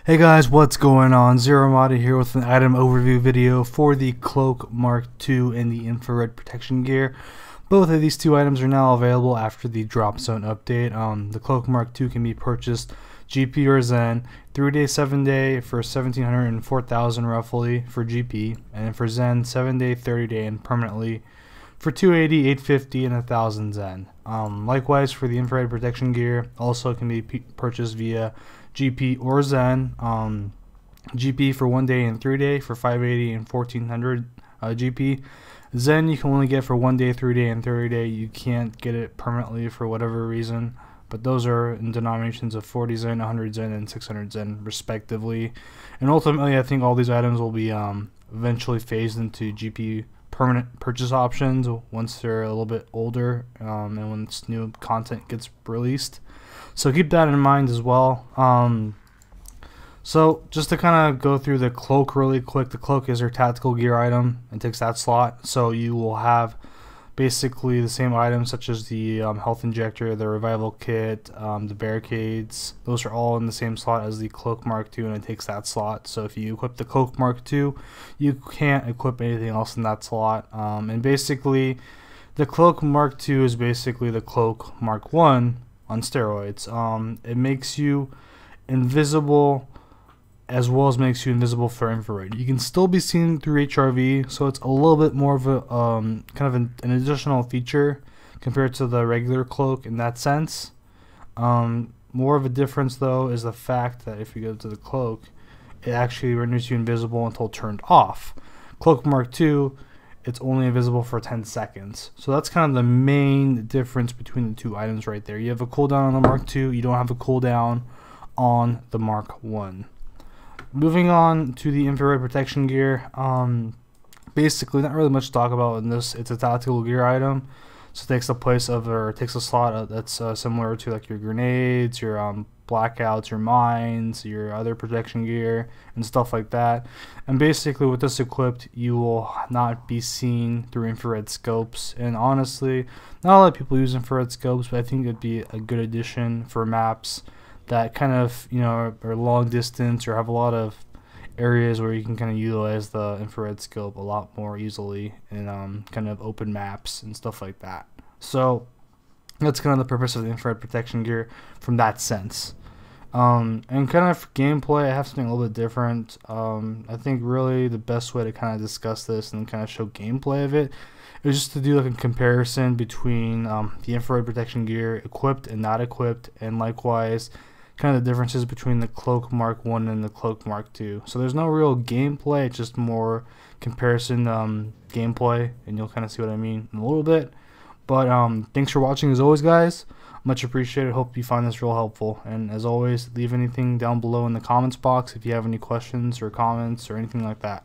Hey guys, what's going on? ZeroArmada here with an item overview video for the Cloak Mark II and the infrared protection gear. Both of these two items are now available after the drop zone update. The Cloak Mark II can be purchased GP or Zen, 3-day, 7-day for 1,700 and 4,000 roughly for GP, and for Zen 7-day, 30-day, and permanently for 280, 850, and 1,000 Zen. Likewise for the infrared protection gear, also can be purchased via GP or Zen. GP for 1 day and 3-day for 580 and 1,400 GP. Zen you can only get for 1 day, 3-day, and 30-day. You can't get it permanently for whatever reason, but those are in denominations of 40 Zen, 100 Zen, and 600 Zen respectively. And ultimately I think all these items will be eventually phased into GP permanent purchase options once they're a little bit older and once new content gets released. So keep that in mind as well. So just to kind of go through the Cloak really quick, the Cloak is your tactical gear item and takes that slot. So you will have basically the same items such as the health injector, the revival kit, the barricades. Those are all in the same slot as the Cloak Mark II, and it takes that slot. So if you equip the Cloak Mark II, you can't equip anything else in that slot. And basically the Cloak Mark II is basically the Cloak Mark I on steroids. It makes you invisible as well as makes you invisible for infrared. You can still be seen through HRV, so it's a little bit more of a kind of an additional feature compared to the regular Cloak in that sense. More of a difference though is the fact that if you go to the Cloak, it actually renders you invisible until turned off. Cloak Mark II, it's only invisible for 10 seconds. So that's kind of the main difference between the two items right there. You have a cooldown on the Mark II, you don't have a cooldown on the Mark I. Moving on to the infrared protection gear, basically not really much to talk about in this. It's a tactical gear item, so it takes the place of, or takes a slot that's similar to like your grenades, your blackouts, your mines, your other protection gear, and stuff like that. And basically with this equipped, you will not be seen through infrared scopes. And honestly, not a lot of people use infrared scopes, but I think it'd be a good addition for maps that kind of, you know, are long distance or have a lot of areas where you can kind of utilize the infrared scope a lot more easily in kind of open maps and stuff like that. So that's kind of the purpose of the infrared protection gear from that sense. And kind of for gameplay, I have something a little bit different. I think really the best way to kind of discuss this and kind of show gameplay of it is just to do like a comparison between the infrared protection gear equipped and not equipped, and likewise kind of the differences between the Cloak Mark I and the Cloak Mark II. So there's no real gameplay, it's just more comparison gameplay, and you'll kind of see what I mean in a little bit. But thanks for watching as always, guys. Much appreciated. Hope you find this real helpful. And as always, leave anything down below in the comments box if you have any questions or comments or anything like that.